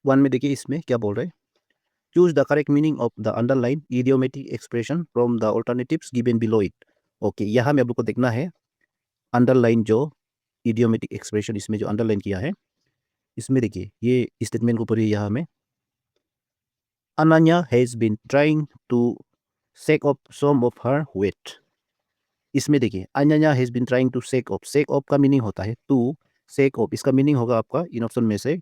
One में देखिए इसमें क्या बोल रहे हैं, choose the correct meaning of the underline idiomatic expression from the alternatives given below it. Okay, यहाँ में आप लोग को देखना है अंडरलाइन जो इडियोमेटिक एक्सप्रेशन इसमें जो अंडरलाइन किया है, इसमें देखिए ये स्टेटमेंट को पढ़िए यहाँ में, Ananya has been trying to shake off some of her weight. इसमें देखिए Ananya has been trying to shake off का मीनिंग होता है टू शेक ऑफ, इसका मीनिंग होगा आपका इन ऑप्शन में से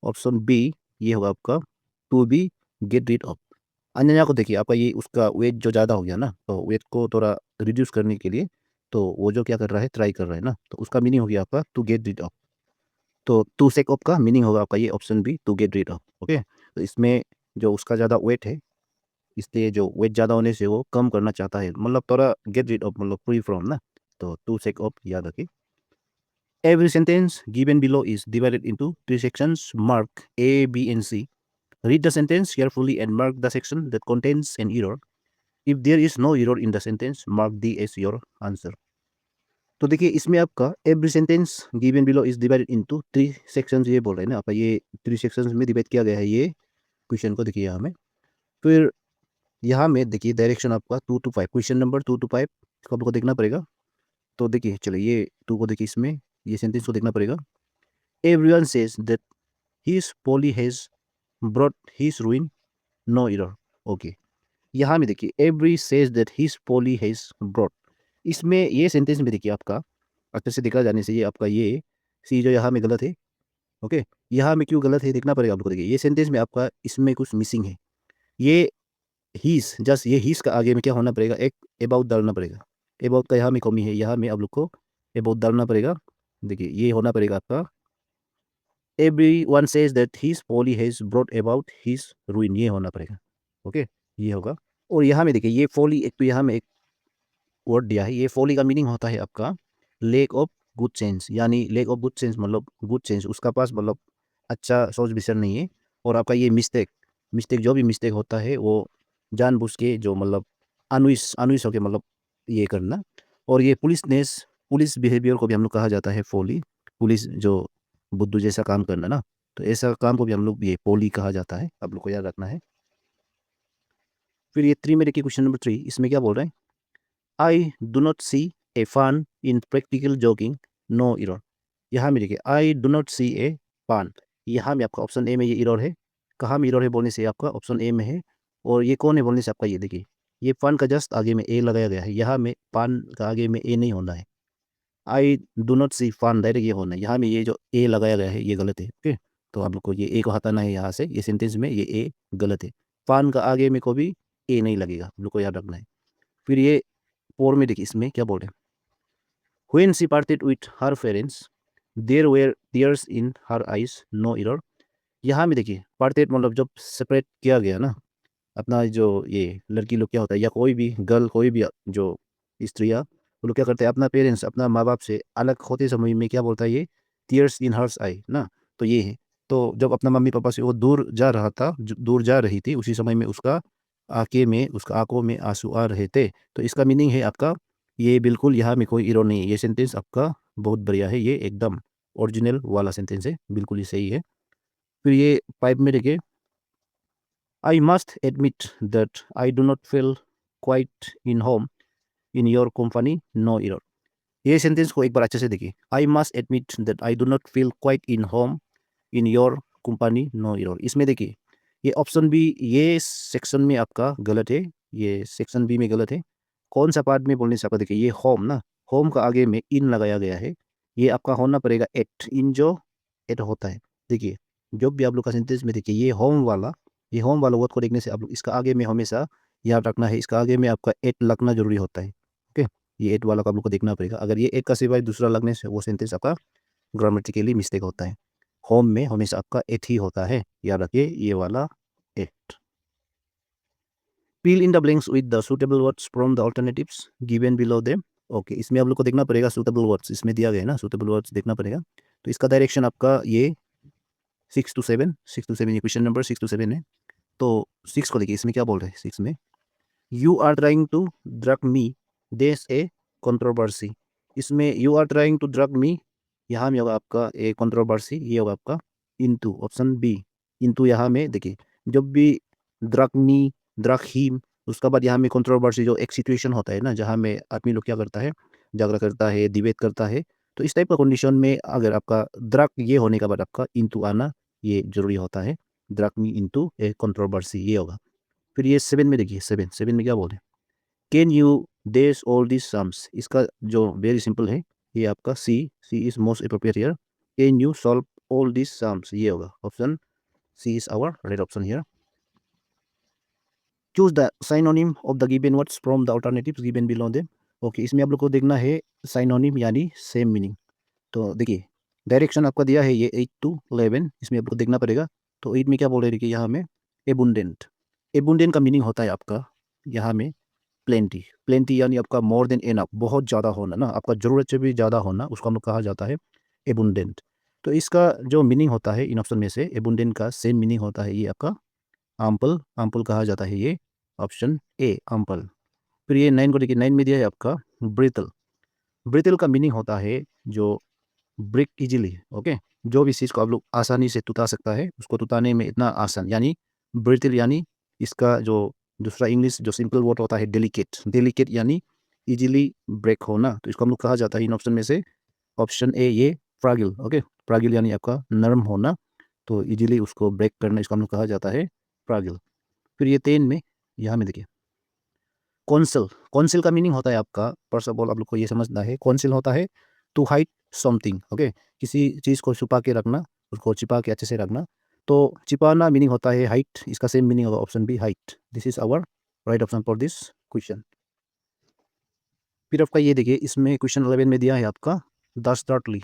ऑप्शन बी, ये होगा आपका to be get rid of. Ananya को देखिए आपका ये उसका वेट जो ज़्यादा हो गया ना, तो वेट को थोड़ा रिड्यूस करने के लिए तो वो जो क्या कर रहा है, ट्राई कर रहा है ना, तो उसका मीनिंग हो गया आपका टू गेट रीड ऑफ। तो टू शेक ऑफ का मीनिंग होगा आपका ये option B to get rid of. Okay, तो इसमें जो उसका ज़्यादा वेट है, इसलिए जो वेट ज़्यादा होने से वो कम करना चाहता है, मतलब थोड़ा गेट रीड ऑफ मतलब फ्री फ्रॉम ना, तो टू शेक ऑफ याद रखिए। Every sentence given below is divided into three sections marked A, B, and C. Read the sentence carefully and mark the section that contains an error. If there is no error in the sentence, mark D as your answer. तो देखिए इसमें आपका every sentence given below is divided into three sections, ये बोल रहे हैं ना आपका, ये थ्री सेक्शंस में डिवाइड किया गया है ये क्वेश्चन को, देखिए यहाँ में। फिर यहाँ में देखिए डायरेक्शन आपका 2 to 5, क्वेश्चन नंबर 2 to 5 इसको आपको देखना पड़ेगा। तो देखिए चलिए ये टू को देखिए, इसमें ये सेंटेंस को देखना पड़ेगा। Everyone says that his folly has brought his ruin, no error. Okay, यहाँ में देखिए every says that his folly has brought, इसमें ये सेंटेंस में देखिए आपका अच्छे से देखा जाने से ये आपका ये सी जो यहाँ में गलत है। ओके, यहाँ में क्यों गलत है देखना पड़ेगा आपको। देखिए ये सेंटेंस में आपका इसमें कुछ मिसिंग है, ये हीस, जस्ट ये हीस का आगे में क्या होना पड़ेगा, एक अबाउट डालना पड़ेगा। अबाउट का यहाँ में कमी है, यहाँ में आप लोग को अबाउट डालना पड़ेगा। देखिए ये होना पड़ेगा आपका every one says that his folly has brought about his ruin, ये होना पड़ेगा। ओके, ये होगा। और यहाँ में देखिए ये फोली, एक तो यहाँ में एक वर्ड दिया है, ये फोली का मीनिंग होता है आपका लेक ऑफ गुड सेंस, यानी लेक ऑफ गुड सेंस मतलब गुड सेंस उसका पास मतलब अच्छा सोच विचार नहीं है। और आपका ये मिस्टेक, मिस्टेक जो भी मिस्टेक होता है वो जानबूझ के जो मतलब अनविश अनविश होके मतलब ये करना। और ये पुलिसनेस, पुलिस बिहेवियर को भी हम लोग कहा जाता है फोली, पुलिस जो बुद्धू जैसा काम करना ना, तो ऐसा काम को भी हम लोग ये पोली कहा जाता है, आप लोग को याद रखना है। फिर ये थ्री में देखिए क्वेश्चन नंबर 3, इसमें क्या बोल रहे हैं, I do not see a fun in practical jogging, no error. यहाँ में देखिए I do not see a fun, यहाँ में आपका ऑप्शन ए में ये एरर है। कहाँ में एरर है बोलने से आपका ऑप्शन ए में है। और ये कौन है बोलने से आपका ये देखिए, ये फन का जस्ट आगे में ए लगाया गया है, यहाँ में पान का आगे में ए नहीं होना है। I do not see fun direct ये होना है, यहाँ में ये जो ए लगाया गया है ये गलत है। ओके, तो आप लोग को ये ए को हटाना है यहाँ से, ये सेंटेंस में ये ए गलत है। फन का आगे में को भी ए नहीं लगेगा, आप लोग को याद रखना है। फिर ये फोर में देखिए इसमें क्या बोल रहे हैं, When she parted with her parents, there were tears in her eyes, no error। यहाँ में देखिए parted मतलब जब सेपरेट किया गया ना, अपना जो ये लड़की लोग क्या होता है या कोई भी गर्ल, कोई भी जो स्त्रियाँ, वो लोग क्या करते हैं अपना पेरेंट्स, अपना माँ बाप से अलग होते समय में क्या बोलता है ये, टीयर्स इन हर्स आई ना, तो ये है। तो जब अपना मम्मी पापा से वो दूर जा रहा था, दूर जा रही थी, उसी समय में उसका आंखें में, उसका आंखों में आंसू आ रहे थे। तो इसका मीनिंग है आपका ये बिल्कुल, यहाँ में कोई इरो नहीं है, ये सेंटेंस आपका बहुत बढ़िया है, ये एकदम ओरिजिनल वाला सेंटेंस है, बिल्कुल ही सही है। फिर ये 5 में देखिए, I must admit that I do not feel quite in home in your company, no error। ये सेंटेंस को एक बार अच्छे से देखिए, I must admit that I do not feel quite in home in your company, no error। इसमें देखिए ये option B, ये सेक्शन में आपका गलत है, ये सेक्शन बी में गलत है। कौन सा पार्ट में बोलने से आपका देखिए, ये होम ना, होम का आगे में इन लगाया गया है, ये आपका होना पड़ेगा एट, इन जो एट होता है। देखिए जो भी आप लोग का सेंटेंस में देखिए ये होम वाला, ये होम वाला वर्ड को देखने से आप लोग इसका आगे में हमेशा याद रखना है, इसका आगे में आपका एट लगना जरूरी होता है। ओके, ये एट वाला को आप लोग को देखना पड़ेगा, अगर ये एट का सिवाय दूसरा लगने से वो सेंटेंस आपका ग्रामेटिकली मिस्टेक होता है। होम में हमेशा आपका एट ही होता है, याद रखिए ये वाला eight. Fill in the blanks with the suitable words from the alternatives given below them. Okay, इसमें आप लोग को देखना पड़ेगा सुटेबल वर्ड्स, इसमें दिया गया है ना, सुटेबल वर्ड्स देखना पड़ेगा। तो इसका डायरेक्शन आपका ये 6 to 7, 6 to 7 ये क्वेश्चन नंबर 6 to 7 है। तो 6 को देखिए, इसमें क्या बोल रहे हैं 6 में, you are trying to drug me, that's a controversy. इसमें you are trying to drug me, यहाँ में होगा आपका ए कंट्रोवर्सी, ये होगा आपका इनटू ऑप्शन बी इंटू यहाँ में देखिए, जब भी द्रकनी, द्रकहीम, उसका बाद यहाँ में कंट्रोवर्सी जो एक सिचुएशन होता है ना, जहाँ में आदमी लोग क्या करता है, झगड़ा करता है, डिबेट करता है, तो इस टाइप का कंडीशन में अगर आपका द्रक ये होने के बाद आपका इंटू आना ये जरूरी होता है। द्रकनी इंटू ए कंट्रोवर्सी ये होगा। फिर ये 7 में देखिए, 7 में क्या बोलते हैं, can you dash all this sums, इसका जो वेरी सिंपल है, ये आपका C is most appropriate here. Can you solve all this sums, ये होगा option C is our right option here. Choose the synonym of the given words from the alternatives given below them. Okay, इसमें आप लोग को देखना है synonym यानी same meaning. तो देखिए, डायरेक्शन आपका दिया है ये 8 to 11, इसमें आपको देखना पड़ेगा। तो 8 में क्या बोल रहे हैं कि यहाँ में एबुंडेंट, एबुंडेंट का मीनिंग होता है आपका यहाँ में प्लेंटी, प्लेंटी यानी आपका मोर देन एनफ, बहुत ज़्यादा होना ना, आपका ज़रूरत से भी ज़्यादा होना, उसको हम लोग कहा जाता है एबुंडेंट। तो इसका जो मीनिंग होता है इन ऑप्शन में से, एबुंडेंट का सेम मीनिंग होता है ये आपका आम्पल, आम्पल कहा जाता है ये ऑप्शन ए आम्पल। फिर ये 9 को देखिए, 9 में दिया है आपका ब्रिटल, ब्रिटल का मीनिंग होता है जो ब्रेक इजीली। ओके, जो भी चीज़ को आप लोग आसानी से टूटा सकता है, उसको टूटाने में इतना आसान, यानी ब्रिटल यानी इसका जो दूसरा इंग्लिश जो सिंपल वर्ड होता है डेलिकेट, डेलिकेट यानी इजीली ब्रेक होना, तो इसको हम लोग कहा जाता है इन ऑप्शन में से ऑप्शन ए ये फ्रैगिल। ओके, फ्रैगिल यानी आपका नरम होना, तो इजीली उसको ब्रेक करना, इसको हम लोग कहा जाता है फ्रैगिल। फिर ये 10 में, यहाँ में देखिए कौंसिल, कौंसिल का मीनिंग होता है आपका, फर्स्ट ऑफ ऑल आप लोग को ये समझना है, कौंसिल होता है टू हाइड समथिंग। ओके, किसी चीज़ को छुपा के रखना, उसको छिपा के अच्छे से रखना, तो छिपाना मीनिंग होता है हाइट, इसका सेम मीनिंग होगा option B height. This is our right option for this question. फिर आपका ये देखिए, इसमें क्वेश्चन 11 में दिया है आपका दस्तारली,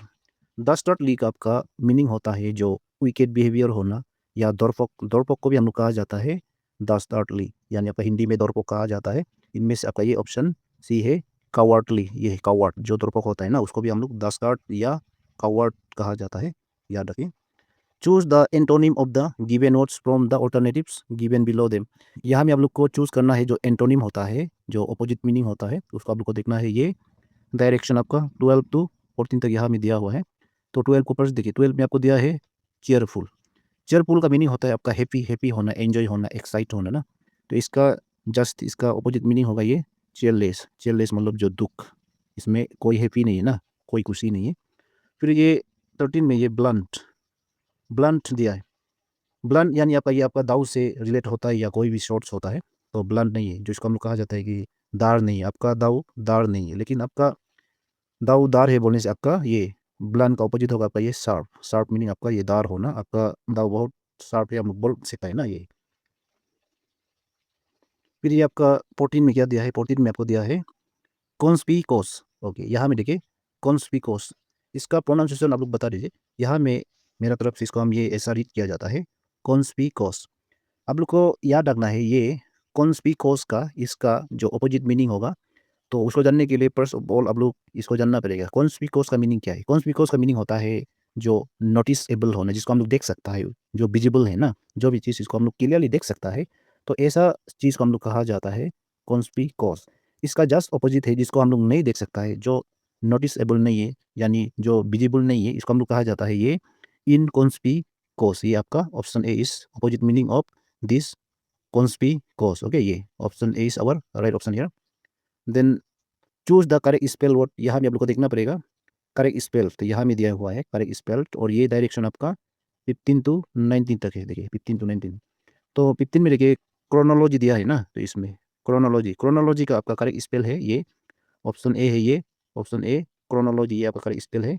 दस्तारली का आपका मीनिंग होता है जो विकेट बिहेवियर होना, या दौरपोक, दौरपोक को भी हम लोग कहा जाता है दस्तारली, यानी आपका हिंदी में दौरपोक कहा जाता है। इनमें से आपका ये ऑप्शन सी है कावर्डली, ये है कावर्ड, जो दौरपोक होता है ना, उसको भी हम लोग दस्तार्ड या कावर्ड कहा जाता है, याद रखिए। Choose the antonym of the given words from the alternatives given below them. यहाँ में आप लोग को चूज करना है जो एंटोनिम होता है, जो अपोजिट मीनिंग होता है, उसको आप लोग को देखना है। ये डायरेक्शन आपका 12 to 14 तक यहाँ में दिया हुआ है। तो 12 को फर्स्ट देखिए, 12 में आपको दिया है चेयरफुल, चेयरफुल का मीनिंग होता है आपका हैप्पी, हैप्पी होना, एंजॉय होना, एक्साइट होना ना, तो इसका जस्ट इसका अपोजिट मीनिंग होगा ये चेयरलेस, चेयरलेस मतलब जो दुख, इसमें कोई हैप्पी नहीं है ना, कोई खुशी नहीं है। फिर ये 13 में ये ब्लंट, ब्लंट दिया है, ब्लंट यानी आपका ये आपका दाव से रिलेट होता है या कोई भी शॉर्ट्स होता है, तो ब्लंट नहीं है, जो इसको हम लोग कहा जाता है कि दार नहीं है, आपका दाव दार नहीं है, लेकिन आपका दाव दार है बोलने से आपका ये ब्लंट का अपोजिट होगा आपका ये शार्प, शार्प मीनिंग आपका ये दार होना, आपका दाव बहुत शार्प है, हम लोग बोल सकता है ना ये। फिर ये आपका 14 में क्या दिया है, 14 में आपको दिया है कॉन्स्पिकोस। ओके, यहाँ में देखिए कॉन्स्पिकोस, इसका प्रोनाउंसिएशन आप लोग बता दीजिए। यहाँ में मेरा तरफ से इसको हम ये ऐसा रीड किया जाता है कॉन्स्पिकोस। आप लोग को याद रखना है ये कॉन्स्पिकोस का इसका जो अपोजिट मीनिंग होगा, तो उसको जानने के लिए फर्स्ट ऑफ ऑल आप लोग इसको जानना पड़ेगा कॉन्स्पिकोस का मीनिंग क्या है। कॉन्स्पिकोस का मीनिंग होता है जो नोटिसेबल होना, जिसको हम लोग देख सकता है, जो विजिबल है ना, जो भी चीज़ इसको हम लोग क्लियरली देख सकता है, तो ऐसा चीज़ को हम लोग कहा जाता है कॉन्स्पिकोस। इसका जस्ट अपोजिट है जिसको हम लोग नहीं देख सकता है, जो नोटिसेबल नहीं है, यानी जो विजिबल नहीं है, इसको हम लोग कहा जाता है ये इनकॉन्स्पिकोस। ये आपका option A is opposite meaning of this conspicuous. Okay, ये option A is our right option here. Then choose the correct spell word, यहाँ भी आप लोग को देखना पड़ेगा करेक्ट स्पेल, तो यहाँ में दिया हुआ है करेक्ट स्पेल, और ये डायरेक्शन आपका 15 to 19 तक है। देखिए 15 to 19, तो 15 में देखिए क्रोनोलॉजी दिया है ना, तो इसमें क्रोनोलॉजी, क्रोनोलॉजी का आपका करेक्ट स्पेल है ये ऑप्शन ए है, ये ऑप्शन ए क्रोनोलॉजी ये आपका करेक्ट स्पेल है।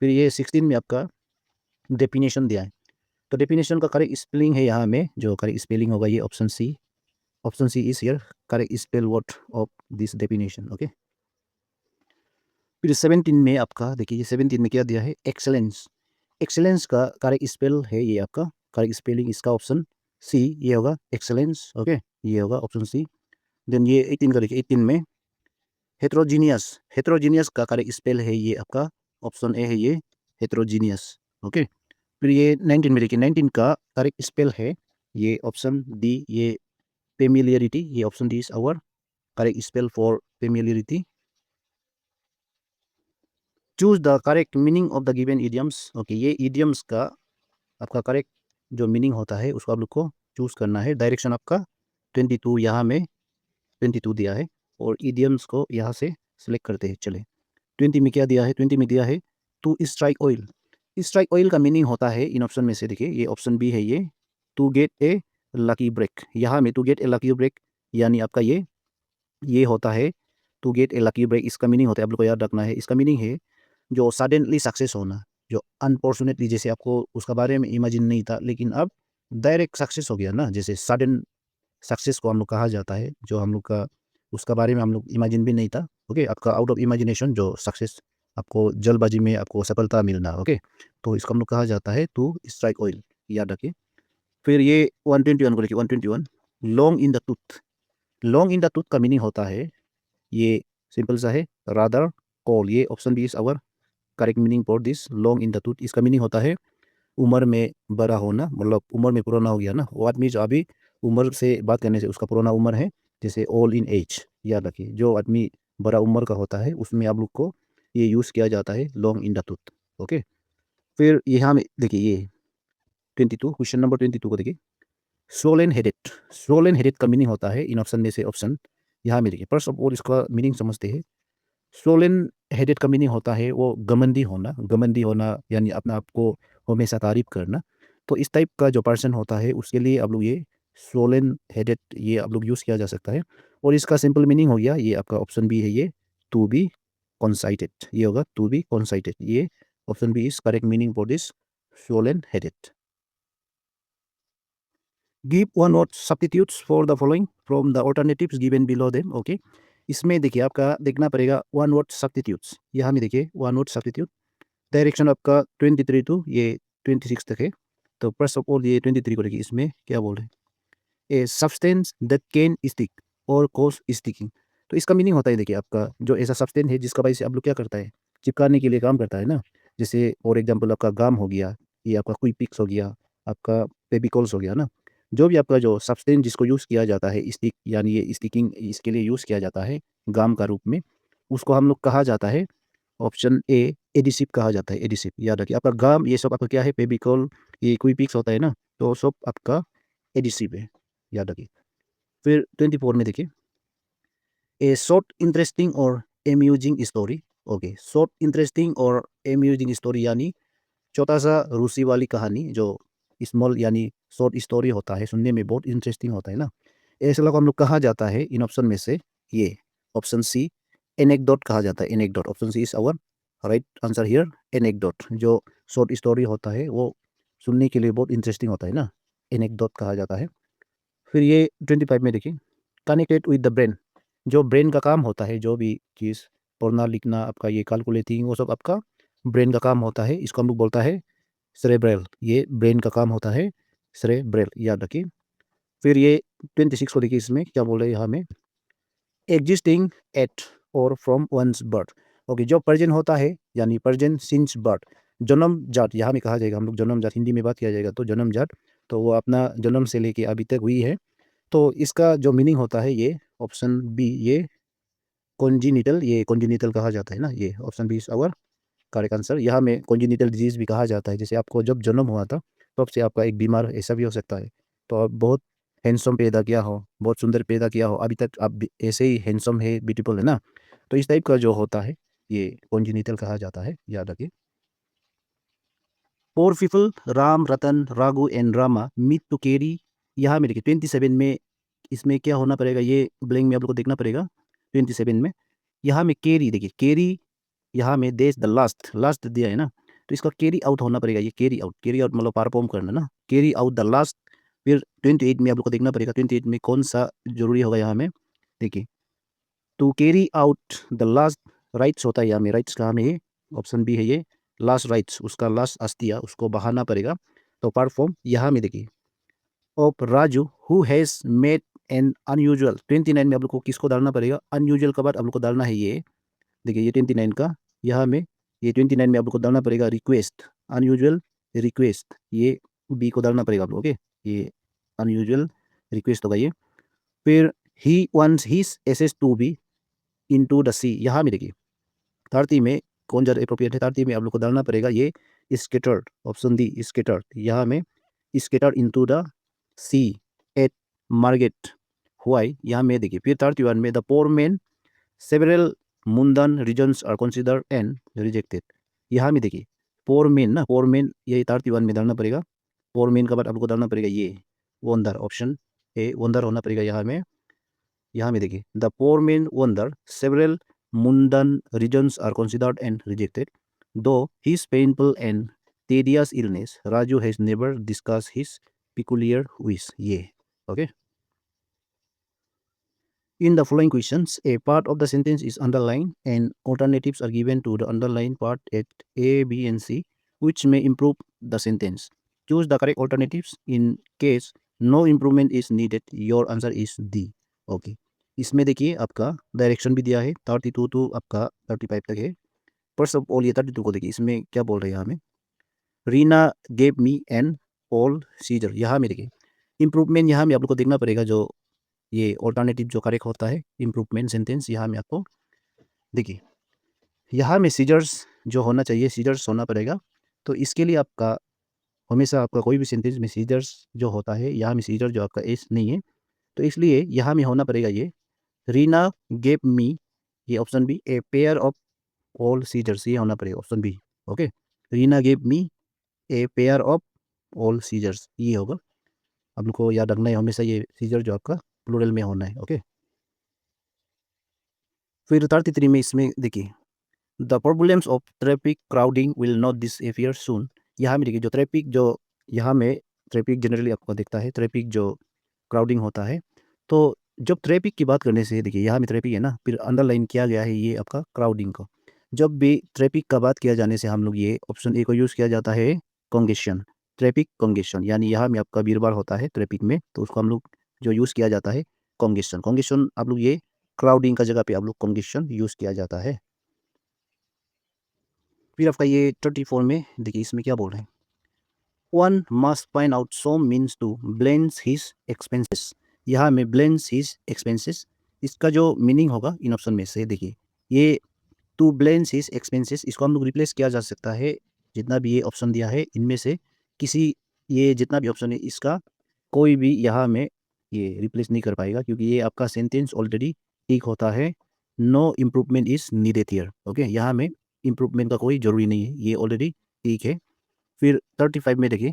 फिर ये 16 में आपका डेफिनेशन दिया है, तो डेफिनेशन का करेक्ट स्पेलिंग है यहाँ में, जो करेक्ट स्पेलिंग होगा ये option C, option C is here correct spell word of this definition. Okay, फिर 17 में आपका देखिए, ये 17 में क्या दिया है एक्सेलेंस, एक्सेलेंस का करेक्ट स्पेल है ये आपका करेक्ट स्पेलिंग इसका ऑप्शन सी, ये होगा एक्सेलेंस। ओके, ये होगा ऑप्शन सी। देन ये 18 का देखिए, 18 में हेट्रोजीनियस, हेट्रोजीनियस का करेक्ट स्पेल है ये आपका ऑप्शन ए है ये हेट्रोजीनियस। ओके, फिर ये 19 में देखिए, 19 का करेक्ट स्पेल है ये ऑप्शन डी, ये फेमिलियरिटी, ये option D is our correct spell for familiarity. Choose the correct meaning of the given idioms. Okay, ये इडियम्स का आपका करेक्ट जो मीनिंग होता है उसको आप लोग को चूज़ करना है। डायरेक्शन आपका 22 यहाँ में 22 दिया है और इडियम्स को यहाँ से सिलेक्ट करते हैं। चले 20 में क्या दिया है? 20 में दिया है to strike oil. Strike oil का मीनिंग होता है इन ऑप्शन में से, देखिए ये ऑप्शन बी है, ये to get a lucky break. यहाँ में to get a lucky break यानी आपका ये होता है to get a lucky break. इसका मीनिंग होता है, आप लोग को याद रखना है, इसका मीनिंग है जो सडनली सक्सेस होना, जो अनफॉर्चुनेटली जैसे आपको उसका बारे में इमेजिन नहीं था लेकिन अब डायरेक्ट सक्सेस हो गया ना, जैसे सडन सक्सेस को हम लोग कहा जाता है, जो हम लोग का उसका बारे में हम लोग इमेजिन भी नहीं था। ओके, आपका आउट ऑफ इमेजिनेशन जो सक्सेस, आपको जल्दबाजी में आपको सफलता मिलना। ओके, तो इसको हम लोग कहा जाता है टू स्ट्राइक ऑयल, याद रखिए। फिर ये 121 को देखिए, 121 long in the tooth. Long in the tooth का मीनिंग होता है, ये सिंपल सा है, रादर कॉल। ये option B is our correct meaning for this long in the tooth. इसका मीनिंग होता है उम्र में बड़ा होना, मतलब उम्र में पुराना हो गया ना, वो आदमी जो अभी उम्र से बात करने से उसका पुराना उम्र है, जैसे ओल्ड इन एज। याद रखिए, जो आदमी बड़ा उम्र का होता है उसमें आप लोग को ये यूज़ किया जाता है long in the tooth. Okay, फिर यहाँ में देखिए ये 22, क्वेश्चन नंबर 22 को देखिए, सोलेन हेडेड। सोलेन हेडेड का मीनिंग होता है इन ऑप्शन में से ऑप्शन, यहाँ में देखिए फर्स्ट ऑफ ऑल इसका मीनिंग समझते हैं। सोलेन हेडेड का मीनिंग होता है वो घमंडी होना, घमंडी होना यानी अपने आप को हमेशा तारीफ करना। तो इस टाइप का जो पर्सन होता है उसके लिए आप लोग ये सोलेन हेडेड ये आप लोग यूज़ किया जा सकता है। और इसका सिंपल मीनिंग हो गया, ये आपका ऑप्शन बी है, ये टू बी कॉन्साइटेड। ये होगा टू बी कॉन्साइटेड, ये option B is correct meaning for this swollen headed. Give one word substitutes for the following from the alternatives given below them. Okay, इसमें देखिए आपका देखना पड़ेगा वन वर्ड सब्स्टिट्यूट्स। यहाँ में देखिए वन वर्ड सब्स्टिट्यूट, डायरेक्शन आपका 23 टू ये 26 तक है। तो फर्स्ट ऑफ ऑल ये 23 को देखिए, इसमें क्या बोल रहे हैं, a substance that can stick और कॉज स्टिकिंग। तो इसका मीनिंग होता है, देखिए आपका जो ऐसा सब्सटेंस है जिसका वजह से आप लोग क्या करता है, चिपकाने के लिए काम करता है ना। जैसे फॉर एग्जांपल आपका गाम हो गया, ये आपका कोई पिक्स हो गया, आपका फेविकॉल्स हो गया ना। जो भी आपका जो सब्सटेंस जिसको यूज़ किया जाता है स्टिक यानी ये स्टिकिंग इसके लिए यूज़ किया जाता है गाम का रूप में, उसको हम लोग कहा जाता है ऑप्शन ए एडिसिव कहा जाता है। एडिसिव, याद रखिए आपका गाम ये सब आपका क्या है, फेविकॉल, ये कोई पिक्स होता है ना, तो सब आपका एडिसिव है, याद रखिए। फिर 24 में देखिए, ए शॉर्ट इंटरेस्टिंग और amusing story. Okay, short interesting और एम्यूजिंग स्टोरी यानी छोटा सा रूसी वाली कहानी, जो स्मॉल यानी शॉर्ट स्टोरी होता है, सुनने में बहुत इंटरेस्टिंग होता है ना, ऐसे लोग हम लोग कहा जाता है इन ऑप्शन में से ये ऑप्शन सी एनेक्डोट कहा जाता है। Anecdote, option C is our right answer here. Anecdote जो शॉर्ट स्टोरी होता है वो सुनने के लिए बहुत इंटरेस्टिंग होता है ना, एनेक्डोट कहा जाता है। फिर ये 25 में देखिए, कनेक्टेड विद द ब्रेन। जो ब्रेन का काम होता है, जो भी चीज़ पढ़ना लिखना आपका ये कैलकुलेटिंग वो सब आपका ब्रेन का काम होता है, इसको हम लोग बोलता है सेरेब्रल। ये ब्रेन का काम होता है सेरेब्रल, याद रखिए। फिर ये 26 को देखिए, इसमें क्या बोल रहे हैं यहाँ में, एग्जिस्टिंग एट और फ्रॉम वंस बर्थ। ओके, जो प्रेजेंट होता है यानी प्रेजेंट सिंस बर्थ, जन्म जात यहाँ में कहा जाएगा, हम लोग जन्म जात हिंदी में बात किया जाएगा तो जन्म जात, तो वो अपना जन्म से लेके अभी तक हुई है। तो इसका जो मीनिंग होता है ये ऑप्शन बी, ये कॉन्जिनिटल, ये कॉन्जिनिटल कहा जाता है ना, ये option B is our correct answer. यहाँ में कॉन्जिनिटल डिजीज भी कहा जाता है, जैसे आपको जब जन्म हुआ था तब से आपका एक बीमार ऐसा भी हो सकता है। तो आप बहुत हैंडसम पैदा किया हो, बहुत सुंदर पैदा किया हो, अभी तक आप ऐसे ही हैंडसम है, ब्यूटीफुल है ना, तो इस टाइप का जो होता है ये कॉन्जिनिटल कहा जाता है, याद रखिए। Four people Ram Ratan Raghu and Rama meet to carry. यहाँ में देखिए 27 में इसमें क्या होना पड़ेगा, ये ब्लैंक में आप लोग को देखना पड़ेगा। 27 में यहाँ में कैरी, देखिए कैरी, यहाँ में देश द लास्ट लास्ट दिया है ना, तो इसका कैरी आउट होना पड़ेगा। ये कैरी आउट मतलब परफॉर्म करना ना, कैरी आउट द लास्ट। फिर 28 में आप लोग को देखना पड़ेगा, 28 में कौन सा जरूरी होगा यहाँ में, देखिए to carry out the last rites होता है, यहाँ में राइट्स कहाँ में है, ऑप्शन बी है ये लास्ट राइट्स, उसका लास्ट अस्तिया उसको बहाना पड़ेगा। तो परफॉर्म यहाँ में देखिए of Raju who has made an unusual. 29 में आप लोग को किसको डालना पड़ेगा, अनयूजुअल का बाद आप लोग को डालना है ये, देखिए ये 29 का, यहाँ में ये 29 में आप लोग को डालना पड़ेगा रिक्वेस्ट, अनयूजुअल रिक्वेस्ट, ये बी को डालना पड़ेगा आप लोग। ओके, ये अनयूजुअल रिक्वेस्ट होगा ये। फिर he wants his ashes to be into the sea, यहाँ में देखिए 30 में कौन ज़्यादा अप्रोप्रिएट है, 30 में आप लोग को डालना पड़ेगा ये स्केटर्ड, ऑप्शन डी स्केटर्ड। यहाँ में scatter into the sea at Margate why, यहाँ में देखिए। फिर 31 में द पोर मैन सेवरल मुंडन reasons are consider and rejected, यहाँ में देखिए पोर मैन ना, पोर मैन ये 31 में डालना पड़ेगा। पोर मैन का बाद आपको डालना पड़ेगा ये वंडर, ऑप्शन ए वंडर होना पड़ेगा यहाँ में। यहाँ में देखिए the poor man wonder several मुंडन reasons are considered and rejected though his painful and tedious illness Raju has never discussed his peculiar wish, ये okay. In the following questions, a part of the sentence is underlined and alternatives are given to the underlined part at A, B, and C, which may improve the sentence. Choose the correct alternatives. In case no improvement is needed, your answer is D. Okay. इसमें देखिए आपका direction भी दिया है 32 to आपका 35 तक है। First of all ये 32 को देखिए, इसमें क्या बोल रहे हैं हमें, Reena gave me an all scissor, यहाँ में देखिए इम्प्रूवमेंट, यहाँ में आप लोग को देखना पड़ेगा जो ये ऑल्टरनेटिव जो करेक्ट होता है इम्प्रूवमेंट सेंटेंस, यहाँ में आपको देखिए यहाँ में सीजर्स जो होना चाहिए सीजर्स होना पड़ेगा। तो इसके लिए आपका हमेशा आपका कोई भी सेंटेंस में सीजर्स जो होता है, यहाँ में सीजर जो आपका एस नहीं है, तो इसलिए यहाँ में होना पड़ेगा ये रीना गेव मी, ये option B, a pair of all scissors, ये होना पड़ेगा option B. Okay, Reena gave me a pair of all scissors, ये होगा। आप लोग को याद रखना है हमेशा ये सीजर जो आपका प्लूरल में होना है। ओके, फिर 33 में इसमें देखिए the problems of traffic crowding will not disappear soon, यहाँ में देखिए जो ट्रैफिक जो यहाँ में ट्रैफिक जनरली आपको दिखता है, ट्रैफिक जो क्राउडिंग होता है, तो जब ट्रैफिक की बात करने से देखिए यहाँ में ट्रैफिक है ना, फिर अंडरलाइन किया गया है ये आपका क्राउडिंग को। जब भी ट्रैफिक का बात किया जाने से हम लोग ये ऑप्शन ए को यूज़ किया जाता है कॉन्गेशन, ट्रैफिक कॉन्गेशन, यानी यहाँ में आपका भीड़ भाड़ होता है ट्रैफिक में, तो उसको हम लोग जो यूज़ किया जाता है कॉन्गेशन। कॉन्गेशन आप लोग ये क्राउडिंग का जगह पे आप लोग कॉन्गेशन यूज़ किया जाता है। फिर आपका ये 34 में देखिए इसमें क्या बोल रहे हैं, one must find out some means to balance his expenses, यहाँ में ब्लेंस हिज एक्सपेंसेस, इसका जो मीनिंग होगा इन ऑप्शन में से देखिए ये टू ब्लेंस हिज एक्सपेंसेस, इसको हम लोग रिप्लेस किया जा सकता है जितना भी ये ऑप्शन दिया है इनमें से किसी, ये जितना भी ऑप्शन है इसका कोई भी यहाँ में ये रिप्लेस नहीं कर पाएगा, क्योंकि ये आपका सेंटेंस ऑलरेडी ठीक होता है। No improvement is needed here. Okay, यहाँ में इम्प्रूवमेंट का कोई ज़रूरी नहीं है, ये ऑलरेडी ठीक है। फिर 35 में देखिए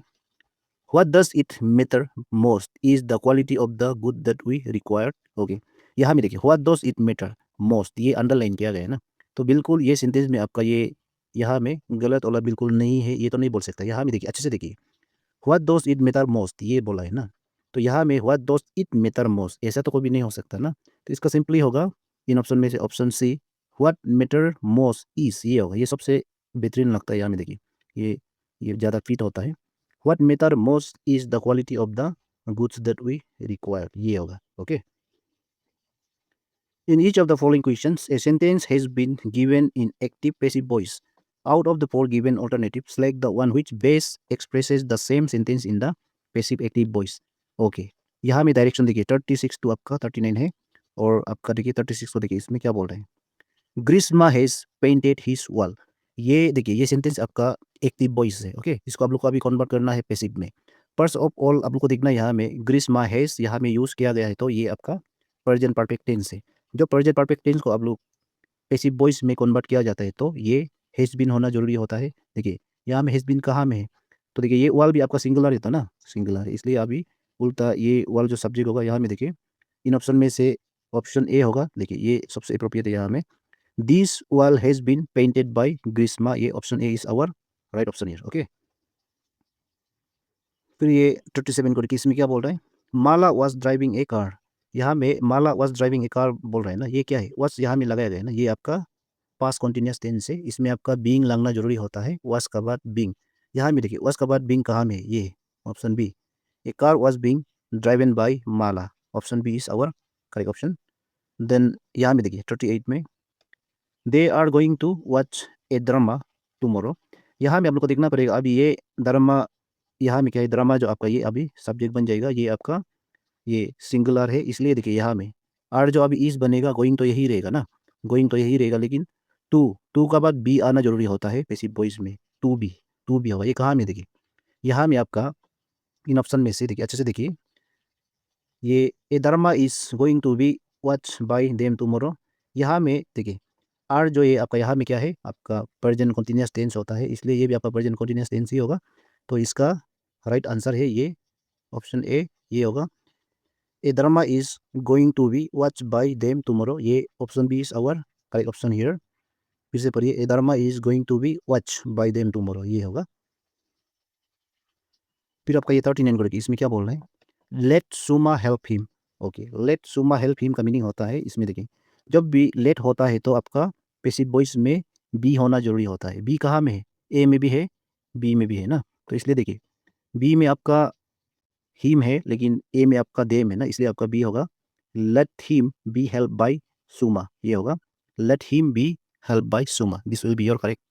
what does it matter most is the quality of the good that we required. Okay, यहाँ में देखिए what does it matter most, ये अंडरलाइन किया गया है ना, तो बिल्कुल ये सेंटेंस में आपका ये यहाँ में गलत वाला बिल्कुल नहीं है, ये तो नहीं बोल सकता। यहाँ में देखिए अच्छे से देखिए what does it matter most ये बोला है ना, तो यहाँ में what does it matter most ऐसा तो कोई भी नहीं हो सकता ना, तो इसका सिंपली होगा इन ऑप्शन में से option see what matter most is, ये होगा, ये सबसे बेहतरीन लगता है। यहाँ में देखिए ये ज़्यादा फिट होता है। What matter most is the quality of the goods that we require, ये होगा। Okay, in each of the following questions a sentence has been given in active passive voice. Out of the four given alternatives, select the one which best expresses the same sentence in the passive active voice. Okay, यहाँ में direction देखिए 36 to आपका 39 है, और आपका देखिए 36 को देखिए इसमें क्या बोल रहे हैं, Grishma has painted his wall, ये देखिए ये सेंटेंस आपका एक्टिव वॉइस है। ओके, इसको आप लोग को अभी कन्वर्ट करना है पैसिव में। फर्स्ट ऑफ ऑल आप लोग को देखना है यहाँ में ग्रीष्मा हैज यहाँ में यूज़ किया गया है, तो ये आपका प्रेजेंट परफेक्ट टेंस है। जो प्रेजेंट परफेक्ट टेंस को आप लोग पैसिव वॉइस में कन्वर्ट किया जाता है, तो ये हैज बीन होना जरूरी होता है। देखिए यहाँ में हैज बीन कहाँ में है, तो देखिए ये वाल भी आपका सिंगुलर था ना, सिंगुलर है, इसलिए अभी उल्टा ये वाल जो सब्जेक्ट होगा यहाँ में देखिए इन ऑप्शन में से ऑप्शन ए होगा। देखिए ये सबसे अप्रोप्रिएट है यहाँ में, this wall has been painted by Greeshma, ये option A is our right option here. Okay, फिर ये 37 को देखिए इसमें क्या बोल रहा है, माला वॉज ड्राइविंग ए कार, यहाँ में माला वॉज ड्राइविंग ए कार बोल रहा है ना, ये क्या है वॉज यहाँ में लगाया गया है ना, ये आपका पास्ट कॉन्टिन्यूस टेंस है, इसमें आपका बीइंग लगना जरूरी होता है, वॉज का बाद बीइंग। यहाँ में देखिए वॉज का बाद बीइंग कहाँ में है, ये option B, a car was being driven by Mala, option B is our correct option. Then यहाँ में देखिए 38 में they are going to watch a drama tomorrow, यहाँ में आप लोग को देखना पड़ेगा अभी ये ड्रामा, यहाँ में क्या है ड्रामा जो आपका ये अभी सब्जेक्ट बन जाएगा, ये आपका ये सिंगुलर है, इसलिए देखिए यहाँ में आर जो अभी इज बनेगा, गोइंग तो यही रहेगा ना, गोइंग तो यही रहेगा, लेकिन टू टू का बाद बी आना जरूरी होता है पैसिव वॉइस में, टू बी होगा, ये कहाँ में देखिए यहाँ में आपका इन ऑप्शन में से देखिए, अच्छे से देखिए, ये a drama is going to be watch by them tomorrow, यहाँ में देखिए आर जो ये आपका यहाँ में क्या है, आपका प्रेजेंट कंटिन्यूअस टेंस होता है, इसलिए ये भी आपका प्रेजेंट कंटिन्यूअस टेंस ही होगा। तो इसका राइट आंसर है ये ऑप्शन ए, ये होगा। ए drama is going to be watched by them tomorrow, ये option B is our correct option here. फिर से पढ़िए, ए drama is going to be watched by them tomorrow, ये होगा। फिर आपका ये 39 करेगी, इसमें क्या बोल रहे हैं, let Suma help him. Okay, let Suma help him का मीनिंग होता है, इसमें देखिए जब भी लेट होता है तो आपका पैसिव वॉइस में बी होना जरूरी होता है। बी कहाँ में है, ए में भी है, बी में भी है ना, तो इसलिए देखिए बी में आपका हिम है लेकिन ए में आपका देम है ना, इसलिए आपका बी होगा। Let him be help by Suma, ये होगा। Let him be help by Suma, this will be your correct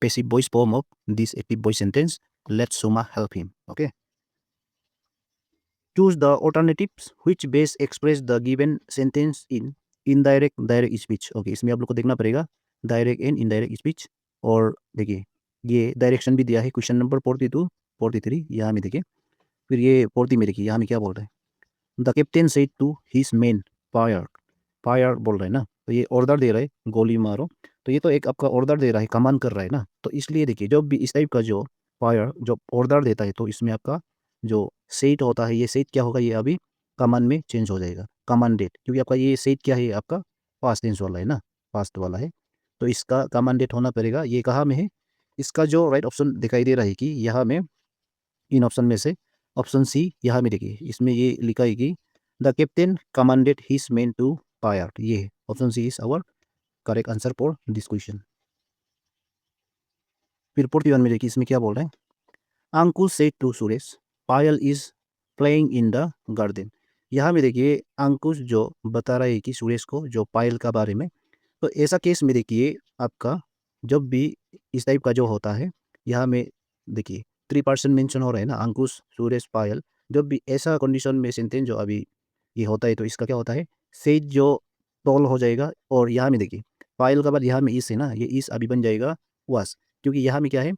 passive voice form of this active voice sentence, let Suma help him. Okay, choose the alternatives which best express the given sentence in indirect direct speech. Okay, इसमें आप लोग को देखना पड़ेगा direct and indirect speech. और देखिए ये direction भी दिया है क्वेश्चन नंबर 42 43, यहाँ में देखिए। फिर ये 40 में देखिए यहाँ में क्या बोल रहे हैं, the captain said to his men fire, fire बोल रहे हैं ना, तो ये ऑर्डर दे रहा है गोली मारो, तो ये तो एक आपका ऑर्डर दे रहा है, कमांड कर रहा है ना, तो इसलिए देखिए जब भी इस टाइप का जो फायर जो ऑर्डर देता है तो इसमें आपका जो सेट होता है, ये सेट क्या होगा, ये अभी कमांड में चेंज हो जाएगा, कमांडेड, क्योंकि आपका ये सेट क्या है, आपका पास्ट टेंस वाला है ना, पास्ट वाला है, तो इसका कमांडेड होना पड़ेगा। ये कहाँ में है, इसका जो राइट ऑप्शन दिखाई दे रहा है कि यहाँ में इन ऑप्शन में से ऑप्शन सी, यहाँ में देखिए इसमें ये लिखा है कि the captain commanded his men to fire, ये option C is our correct answer for this question. फिर 41 में देखिए इसमें क्या बोल रहे हैं, Ankush said to Suresh Payal is playing in the garden. यहाँ में देखिए अंकुश जो बता रहा है कि सुरेश को जो पायल का बारे में, तो ऐसा केस में देखिए आपका जब भी इस टाइप का जो होता है, यहाँ में देखिए 3% मेंशन हो रहा है ना, अंकुश सुरेश पायल, जब भी ऐसा कंडीशन में सेंटेंस जो अभी ये होता है तो इसका क्या होता है, सेज जो टोल हो जाएगा, और यहाँ में देखिए पायल का बाद यहाँ में इस है ना, ये इस अभी बन जाएगा वास, क्योंकि यहाँ में क्या है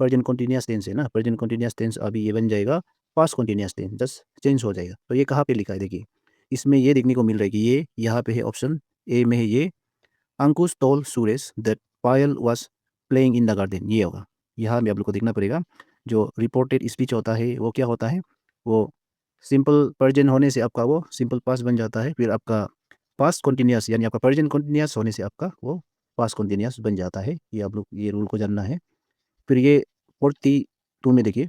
प्रेजेंट कंटिन्यूअस टेंस है ना, प्रेजेंट कंटिन्यूअस टेंस अभी ये बन जाएगा past continuous tense, just change हो जाएगा। तो ये कहाँ पे लिखा है देखिए, इसमें ये देखने को मिल रहा है कि ये यहाँ पे है ऑप्शन ए में है, ये Ankush told Suresh that Payal was playing in the garden, ये होगा। यहाँ में आप लोग को देखना पड़ेगा जो रिपोर्टेड स्पीच होता है वो क्या होता है, वो सिंपल प्रेजेंट होने से आपका वो सिंपल पास्ट बन जाता है, फिर आपका पास्ट कंटिन्यूअस यानी आपका प्रेजेंट कंटिन्यूअस होने से आपका वो पास्ट कंटिन्यूअस बन जाता है, ये आप लोग ये रूल को जानना है। फिर ये 42 में देखिए,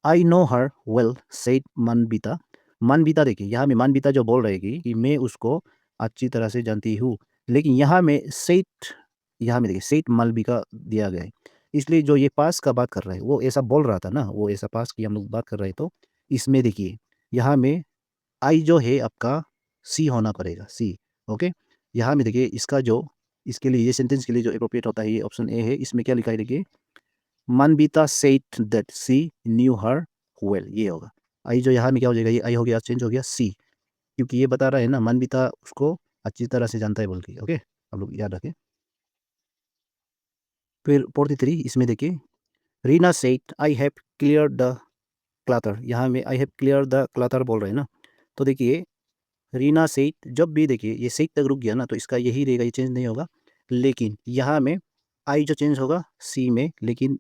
I know her well said Manbeeta, Manbeeta देखिए यहाँ में मनबीता जो बोल रहेगी कि मैं उसको अच्छी तरह से जानती हूँ, लेकिन यहाँ में सेठ, यहाँ में देखिए सेठ मलबिका दिया गया है, इसलिए जो ये पास का बात कर रहा है वो ऐसा बोल रहा था ना, वो ऐसा पास की हम लोग बात कर रहे हैं, तो इसमें देखिए यहाँ में आई जो है आपका सी होना पड़ेगा, सी। ओके, यहाँ में देखिए इसका जो इसके लिए ये सेंटेंस के लिए जो अप्रोप्रिएट होता है ये ऑप्शन ए है, इसमें क्या लिखा है देखिए, Manbeeta said that she knew her well, ये होगा। आई जो यहाँ में क्या हो जाएगा, ये आई हो गया चेंज हो गया सी, क्योंकि ये बता रहा है ना मनबीता उसको अच्छी तरह से जानता है बोल के। ओके, आप लोग याद रखें। फिर 43 इसमें देखिए, Reena said I have clear the clutter, यहाँ में I have clear the clutter बोल रहे हैं ना, तो देखिए रीना सेड जब भी देखिए ये सेड तक रुक गया ना तो इसका यही रहेगा, ये चेंज नहीं होगा, लेकिन यहाँ में आई जो चेंज होगा सी में, लेकिन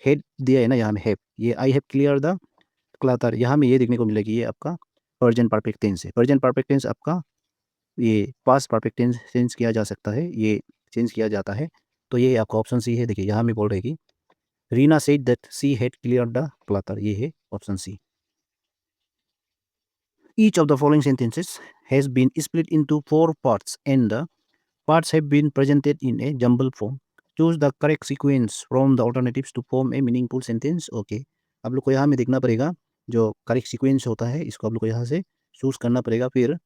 हेड दिया है ना यहाँ में हैव, ये I have clear the clutter, यहाँ में ये देखने को मिलेगी, ये आपका प्रेजेंट परफेक्ट टेंस है। प्रेजेंट परफेक्ट टेंस आपका ये पास्ट परफेक्ट टेंस चेंज किया जा सकता है, ये चेंज किया जाता है, तो ये आपका ऑप्शन सी है। देखिए यहाँ में बोल रहे कि Reena said that she had clear the clutter, ये है option C. Each of the following sentences has been split into 4 parts and the parts have been presented in a jumble form. Choose the correct sequence from the alternatives to form a meaningful sentence. Okay, आप लोग को यहाँ में देखना पड़ेगा जो correct sequence होता है, इसको आप लोग को यहाँ से चूज करना पड़ेगा। फिर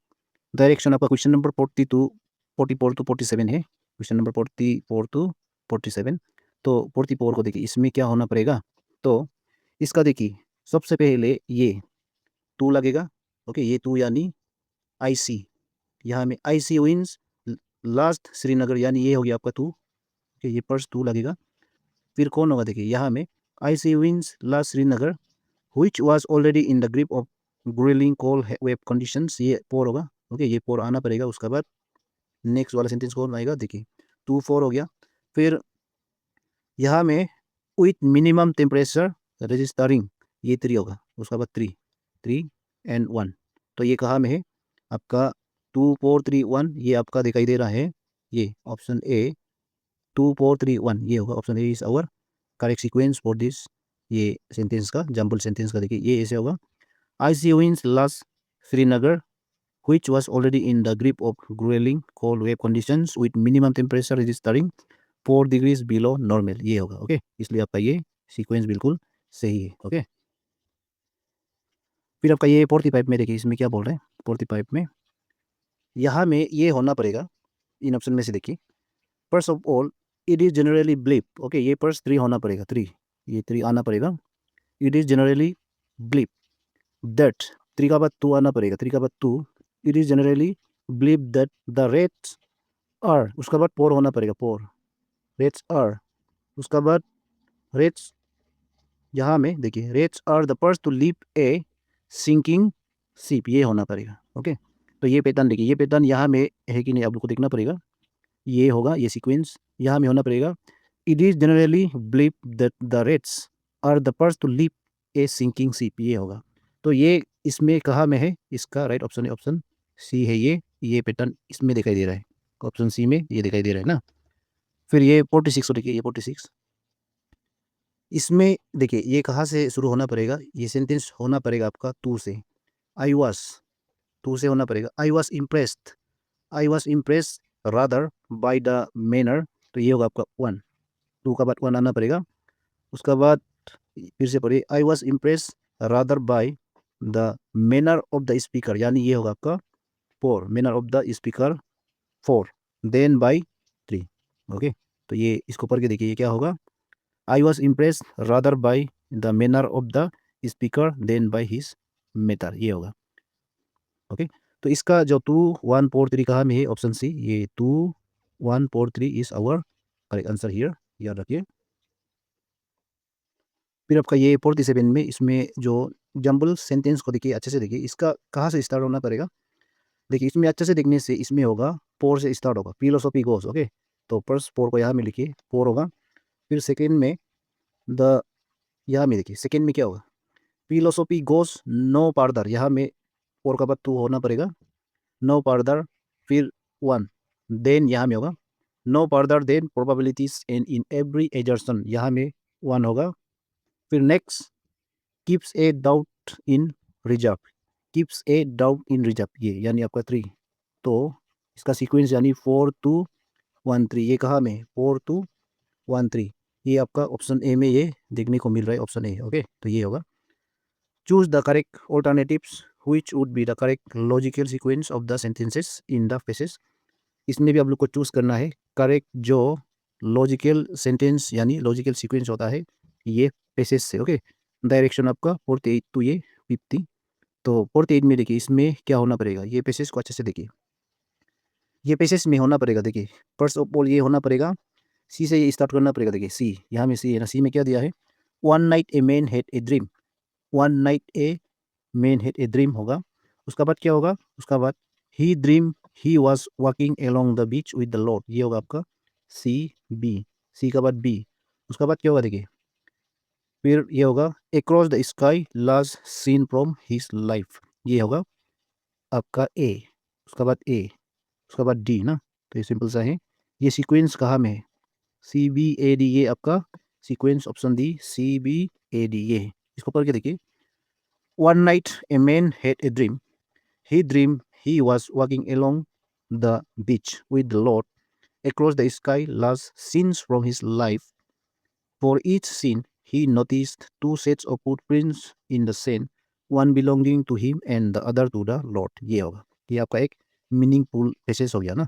डायरेक्शन आपका क्वेश्चन नंबर 44 टू 47 है, क्वेश्चन नंबर 44 टू 47। तो 44 को देखिए इसमें क्या होना पड़ेगा, तो इसका देखिए सबसे पहले ये टू लगेगा। ओके, ये टू यानी आई सी, यहाँ में I see Vince last Srinagar, यानी ये हो गया आपका टू। ओके, ये पर्स टू लगेगा। फिर कौन होगा देखिए यहाँ में I see Vince last Srinagar, which was already in the grip of grueling cold wave conditions, ये पोर होगा. ओके, ये पोर आना पड़ेगा. उसके बाद नेक्स्ट वाला सेंटेंस कौन आएगा, देखिए 2 4 हो गया. फिर यहाँ में विथ मिनिमम टेम्परेचर रजिस्टरिंग, ये 3 होगा. उसके बाद 3 3 एंड 1. तो ये कहाँ में है आपका 2 4 3 1, ये आपका दिखाई दे रहा है. ये ऑप्शन ए 2 4 3 1 ये होगा. Option A is our correct sequence for this, ये सेंटेंस का जम्बल सेंटेंस का. देखिए ये ऐसे होगा. Icy winds lashed Srinagar which was already in the grip of grueling cold wave conditions with minimum temperature registering 4 degrees below normal, ये होगा. Okay, इसलिए आपका ये सीक्वेंस बिल्कुल सही है. ओके, फिर आपका ये 45 में देखिए, इसमें क्या बोल रहे हैं 45 में. यहाँ में ये होना पड़ेगा इन ऑप्शन में से. देखिए first of all it is generally blip. Okay, ये फर्स्ट 3 होना पड़ेगा. 3, ये 3 आना पड़ेगा. It is generally believe that, 3 का बाद 2 आना पड़ेगा. 3 का बाद 2, it is generally believe that the rats are, उसका बाद 4 होना पड़ेगा. 4 रेट्स आर. उसका बाद रेट्स, यहाँ में देखिए rats are the first to leap a sinking ship, ये होना पड़ेगा. ओके, तो ये पैटर्न देखिए, ये पैटर्न यहाँ में है कि नहीं आप लोग को देखना पड़ेगा. ये होगा, ये सीक्वेंस यहाँ में होना पड़ेगा. It is generally believe that the rats are the first to leap a sinking ship, ये होगा. तो ये इसमें कहाँ में है, इसका राइट ऑप्शन है ऑप्शन सी है. ये पैटर्न इसमें दिखाई दे रहा है, ऑप्शन सी में ये दिखाई दे रहा है ना. फिर ये 46 देखिए, ये 46 इसमें देखिए ये कहाँ से शुरू होना पड़ेगा, ये सेंटेंस होना पड़ेगा आपका 2 से. आई वॉज 2 से होना पड़ेगा. I was impressed rather by the manner, तो ये होगा आपका 1. 2 का बाद 1 आना पड़ेगा. उसका बाद फिर से पढ़िए, I was impress rather by the manner of the speaker, यानी ये होगा आपका 4. Manner of the speaker 4, than by 3. Okay, तो ये इसको पढ़ के देखिए, ये क्या होगा. I was impress rather by the manner of the speaker than by his matter, ये होगा. ओके, तो इसका जो 2 1 4 3 कहाँ में है, ऑप्शन सी, ये 2 1 4 3 is our correct answer here, याद रखिए. फिर आपका ये 47 में, इसमें जो जंबल सेंटेंस को देखिए अच्छे से देखिए, इसका कहाँ से स्टार्ट होना पड़ेगा. देखिए इसमें अच्छे से देखने से इसमें होगा 4 से स्टार्ट होगा, फिलोसॉफी गोस. ओके, तो फर्स्ट 4 को यहाँ में लिखिए 4 होगा. फिर सेकेंड में द, यहाँ में देखिए सेकेंड में क्या होगा, फिलोसॉफी गोस नो पार्दर, यहाँ में 4 का बाद 2 होना पड़ेगा. नो पार्दर, फिर 1, देन यहाँ में होगा no farther then probabilities and in every एजर्सन, यहाँ में 1 होगा. फिर next keeps a doubt in reserve, keeps a doubt in reserve, ये यानी आपका 3. तो इसका सीक्वेंस यानी 4 2 1 3, ये कहाँ में 4 2 1 3, ये आपका ऑप्शन ए में ये देखने को मिल रहा है, ऑप्शन ए. ओके, तो ये होगा. Choose the correct alternatives which would be the correct logical sequence of the sentences in the faces. इसमें भी आप लोग को चूज करना है करेक्ट जो लॉजिकल सेंटेंस यानी लॉजिकल सीक्वेंस होता है ये पेसेस से. ओके, डायरेक्शन आपका 48 टू ये 50. तो 48 में देखिए इसमें क्या होना पड़ेगा, ये पेसेस को अच्छे से देखिए, ये पेसेस में होना पड़ेगा. देखिए फर्स्ट ऑफ ऑल ये होना पड़ेगा, सी से ये स्टार्ट करना पड़ेगा. देखिए सी, यहाँ में सी है ना, सी में क्या दिया है, one night a man had a dream, one night a man had a dream होगा. उसका बाद क्या होगा, उसका बाद he dream he was walking along the beach with the Lord, ये होगा आपका सी बी. सी का बाद बी. उसका बाद क्या होगा देखिए, फिर ये होगा अक्रॉस द स्काई लाज सीन फ्रॉम हिज लाइफ, ये होगा आपका ए. उसका बाद ए, उसका बाद डी ना. तो ये सिंपल सा है. ये सीक्वेंस कहाँ में है, सी बी ए डी, ये आपका sequence option D C B A D, ये है. इसको पढ़ के देखिए, one night a man had a dream, he dreamed he was walking along the beach with the Lord. Across the sky las scenes from his life. For each scene, he noticed two sets of footprints in the sand, one belonging to him and the other to the Lord. ये होगा, ये आपका एक meaningful passage हो गया ना.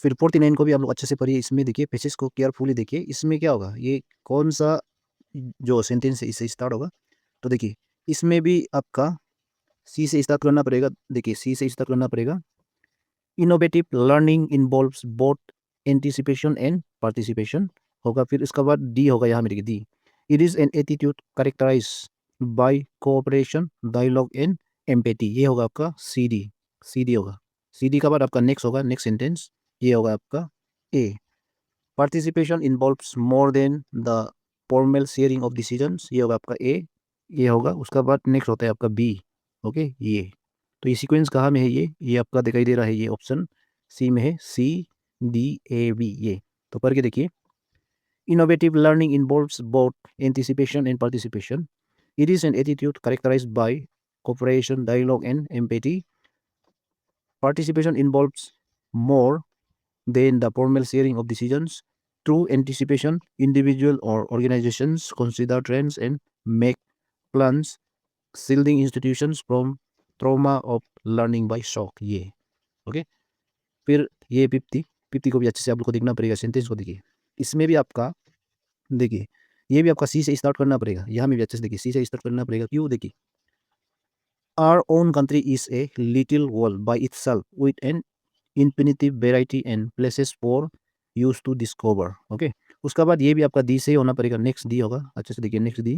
फिर 49 को भी आप लोग अच्छे से पढ़िए. इसमें देखिए पैसेज को केयरफुली देखिए, इसमें क्या होगा, ये कौन सा जो सेंटेंस है इससे स्टार्ट होगा. तो देखिए इसमें भी आपका सी से स्टार्ट करना पड़ेगा. देखिए सी से स्टार्ट करना पड़ेगा. Innovative learning involves both anticipation and participation होगा. फिर इसका बाद डी होगा, यहाँ में देखिए D, it is an attitude characterize by cooperation, dialogue and empathy. ये होगा आपका सी डी होगा। सी डी का बाद आपका नेक्स्ट होगा, नेक्स्ट सेंटेंस ये होगा आपका A. Participation involves more than the formal sharing of decisions. ये होगा आपका ए। ये होगा, उसका बाद नेक्स्ट होता है आपका बी। ओके, ये तो ये सीक्वेंस कहाँ में है, ये आपका दिखाई दे रहा है, ये ऑप्शन सी में है, सी डी ए बी। ये तो पढ़ के देखिए। Innovative learning involves both anticipation and participation. It is an attitude characterized by cooperation, dialogue, and empathy. Participation involves more than the formal sharing of decisions. Through anticipation, individual or organizations consider trends and make plans, shielding institutions from trauma of learning by shock। ये okay. फिर ये 50 को भी अच्छे से आप लोग को देखना पड़ेगा, सेंटेंस को देखिए। इसमें भी आपका देखिए, ये भी आपका सी से स्टार्ट करना पड़ेगा। यहाँ में भी अच्छे से देखिए, सी से स्टार्ट करना पड़ेगा। क्यों? देखिए, our own country is a little world by itself with an infinitive variety and places for use to discover. Okay, उसका बाद ये भी आपका दी से होना पड़ेगा। नेक्स्ट डी होगा, अच्छे से देखिए, next D.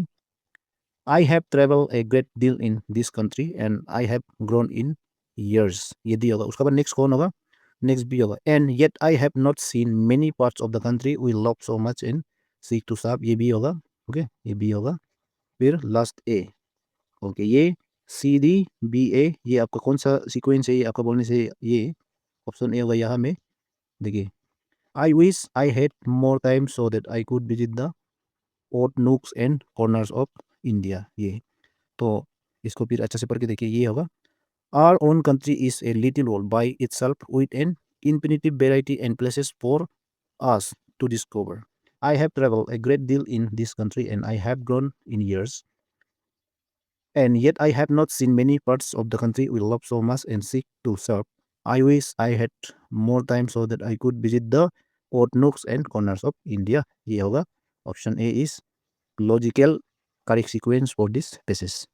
I have travel a great deal in this country and I have grown in years. ये दी होगा। उसका बाद नेक्स्ट कौन होगा? नेक्स्ट बी होगा। And yet I have not seen many parts of the country we love so much in seek to sap. ये B होगा। Okay, ये बी होगा। फिर लास्ट ए। ओके, ये सी डी बी ए, ये आपका कौन सा सीक्वेंस है? ये आपका बोलने से ये ऑप्शन ए होगा। यहाँ में देखिए, I wish I had more time so that I could visit the odd nooks and corners of India। ये तो इसको फिर अच्छा से पढ़ के देखिए। ये होगा, Our own country is a little world by itself with an infinitive variety and places for us to discover. I have traveled a great deal in this country and I have grown in years. And yet I have not seen many parts of the country we love so much and seek to serve. I wish I had more time so that I could visit the odd nooks and corners of India। ये होगा, option A is logical correct sequence for this passage.